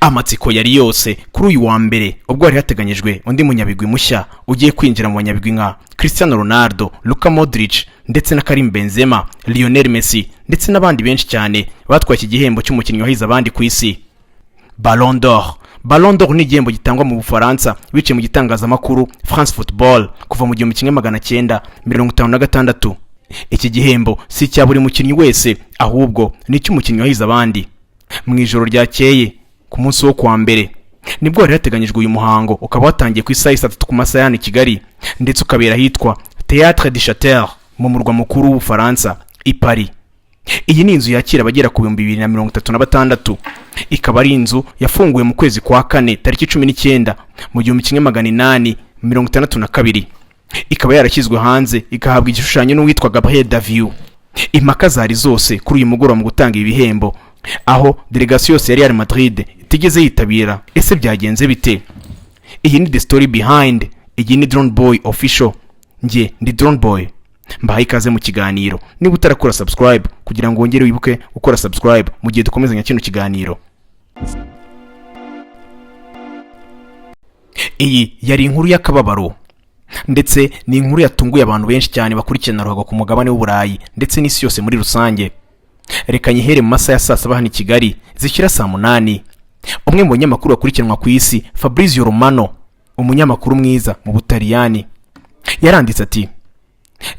Amatsiko yari yose kuri uyu wa mbere ubwo hari hateganyijwe undi munyabigwi mushya ugiye kwinjira mu banyabigwi nka Cristiano Ronaldo, Luka Modric ndetse na Karim Benzema, Lionel Messi ndetse n'abandi benshi cyane batwaye iki gihembo cy'umukinnyi wahize abandi ku isi. Ballon d'Or. Ballon d'Or ni igihembo gitangwa mu Bufaransa biciye mu gitangazamakuru France Football kuva mu 1956. Iki gihembo si cya buri mukinnyi wese, ahubwo ni cy'umukinnyi wahize abandi. Mu ijoro ryakeye ku munsi wo kwa mbere nibwo hari hateganyijwe uyu muhango, ukaba watangiye ku isaha 3 ku masaha ya Kigali ndetse ukabera hitwa Théâtre du Château mu murwa mukuru w'Ubufaransa i Paris. Iyi ni inzu yakira abagera ku 2036. Ikaba ari inzu yafunguwe mu kwezi kwa kane tariki 19 mu 1862. Ikaba yarashyizwe hanze ikahabwa igishushanyo n'uwitwa Gabriel Daviu. Impaka zari zose kuri uyu mugoroba mu gutanga ibihembo, aho delegation yose ya Real Madrid itigeze yitabira. Ese byagenze bite? Iyi ni The Story Behind. Iyi ni Drone Boy Official. Nge ndi Drone Boy. Mbahaye ikaze mu kiganiro. Niba utarakora subscribe kugira ngo wongere wibuke gukora subscribe mu gihe dukomezanya kino kiganiro. Iyi yari inkuru y'akababaro ndetse ni inkuru yatunguye abantu benshi cyane bakurikirana Ruhago ku mugabane w'Uburayi ndetse n'isi yose muri rusange. Reka nyihere mu masaha ya saa 7 hano i Kigali zishyira saa 8. Umwe mu banyamakuru bakurikiranwa ku isi, Fabrizio Romano, umunyamakuru mwiza mu Butaliyani, yaranditse ati: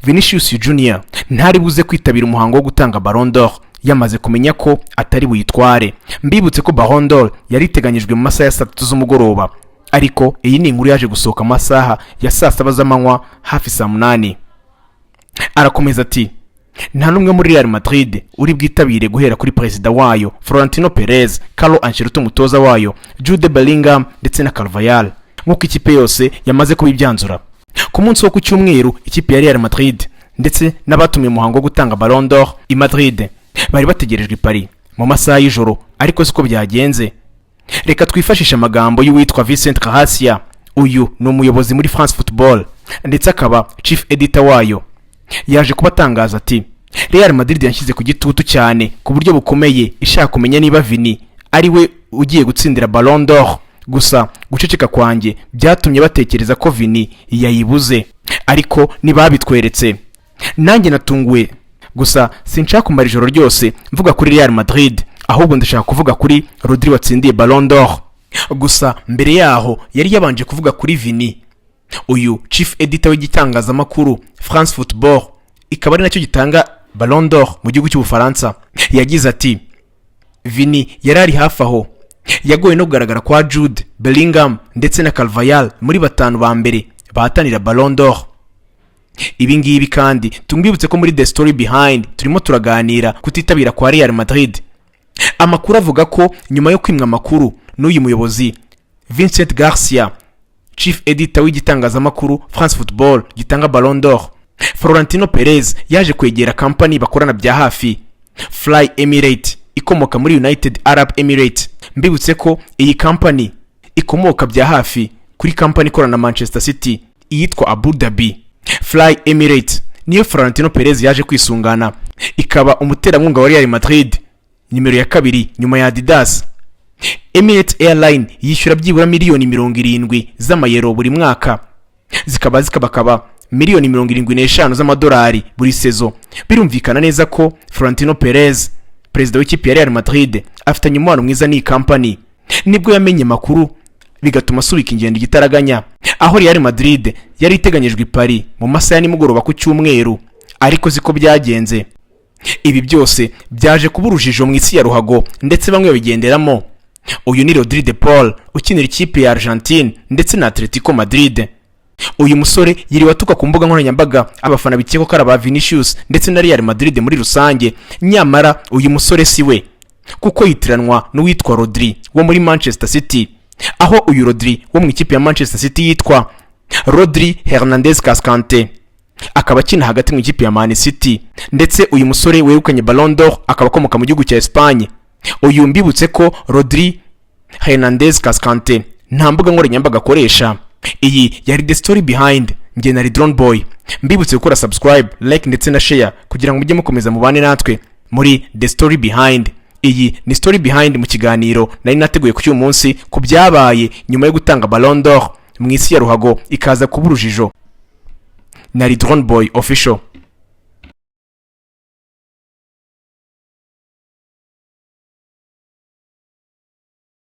Vinicius Junior ntari buze kwitabira umuhango wo gutanga Ballon d'Or yamaze kumenya ko atari buyitware. Mbibutse ko Ballon d'Or yari iteganyijwe mu masaha ya 3 z'umugoroba, ariko iyi ni inkuru yaje gusohoka amasaha ya saa 7 z'amanywa hafi saa 8. Arakomeza ati: nta numwe muri Real Madrid uri bwitabire guhera kuri perezida wayo Florentino Perez, Carlo Ancelotti umutoza wayo, Jude Bellingham ndetse na Carvajal, nk'uko ikipe yose yamaze kubibyanzura. Ku munsi wo ku cyumweru ikipe ya Real Madrid ndetse n'abatumye umuhango wo gutanga Ballon d'Or i Madrid bari bategerejwe i Paris mu masaha y'ijoro, ariko siko byagenze. Reka twifashishe amagambo y'uwitwa Vincent Cahasia. Uyu ni umuyobozi muri France Football ndetse akaba chief editor wayo. Yaje kubatangaza ati: Real Madrid yanshyize ku gitutu cyane ku buryo bukomeye ishaka kumenya niba Vini ari we ugiye gutsindira Ballon d'Or. Gusa guceceka kwanjye byatumye batekereza ko Vini yayibuze, ariko nibabitweretse nanjye natunguwe. Gusa sinshaka kumara ijoro ryose mvuga kuri Real Madrid, ahubwo ndashaka kuvuga kuri Rodri watsindiye Ballon d'Or. Gusa mbere yaho yari yabanje kuvuga kuri Vini. Uyu chief editor w'igitangazamakuru France Football, ikaba ari nacyo gitanga Ballon d'Or mu gihugu cy'Ubufaransa, yagize ati: Vini yarari hafi aho, yagoye no kugaragara kwa Jude Bellingham ndetse na Carvajal muri batanu ba mbere bahatanira Ballon d'Or. Ibi ngibi kandi tumbibutse ko muri The Story Behind turimo turaganira kutitabira kwa Real Madrid. Amakuru avuga ko nyuma yo kwimwa amakuru n'uyu muyobozi Vincent Garcia, chief editor w'igitangazamakuru France Football gitanga Ballon d'Or, Florentino Perez yaje kwegera company bakorana bya hafi, Fly Emirates, ikomoka muri United Arab Emirates. Mbibutse ko iyi company ikomoka bya hafi kuri company ikorana na Manchester City yitwa Abu Dhabi. Fly Emirates niyo Florentino Perez yaje kwisungana, ikaba umuterankunga wa Real Madrid nimero ya 2 nyuma ya Adidas. Emirates Airline yishyura byibura miliyoni 70 z'amayero buri mwaka, zikaba miliyoni 75 z'amadolari buri sezo. Birumvikana neza ko Florentino Perez, perezida w'ikipe ya Real Madrid, afitanye umubano mwiza n'iyi company. Nibwo yamenye makuru bigatuma asubika ingendo gitaraganya, aho Real Madrid yari iteganyijwe i Paris mu masaha ya nimugoroba ku cyumweru, ariko ziko byagenze. Ibi byose byaje kuba urujijo mu isi ya Ruhago ndetse bamwe babigenderamo. Uyu ni Rodri de Paul ukinira ikipe ya Argentine ndetse na Atletico Madrid. Uyu musore yiriwe atuka ku mbuga nkoranyambaga abafana bikeko karaba Vinicius ndetse na Real Madrid muri rusange. Nyamara uyu musore siwe, kuko yitiranwa n'uwitwa Rodri wo muri Manchester City, aho uyu Rodri wo mu ikipe ya Manchester City yitwa Rodri Hernandez Cascante, akaba akina hagati mu ikipe ya Man City. Ndetse uyu musore wegukanye Ballon d'Or akaba akomoka mu gihugu cya Espagne. Uyu mbibutse ko Rodri Hernandez Cascante nta mbuga nkoranyambaga akoresha. Iyi yari The Story Behind. Nge nari Drone Boy. Mbibutse gukora subscribe, like ndetse na share kugira ngo mujye mukomeza mubane natwe muri The Story Behind. iyi ni story behind mu kiganiro nari nateguye ku cyuyu munsi ku byabaye nyuma yo gutanga Ballon d'Or mu isi ya Ruhago ikaza kuba Urujijo. Nari Drone Boy Official.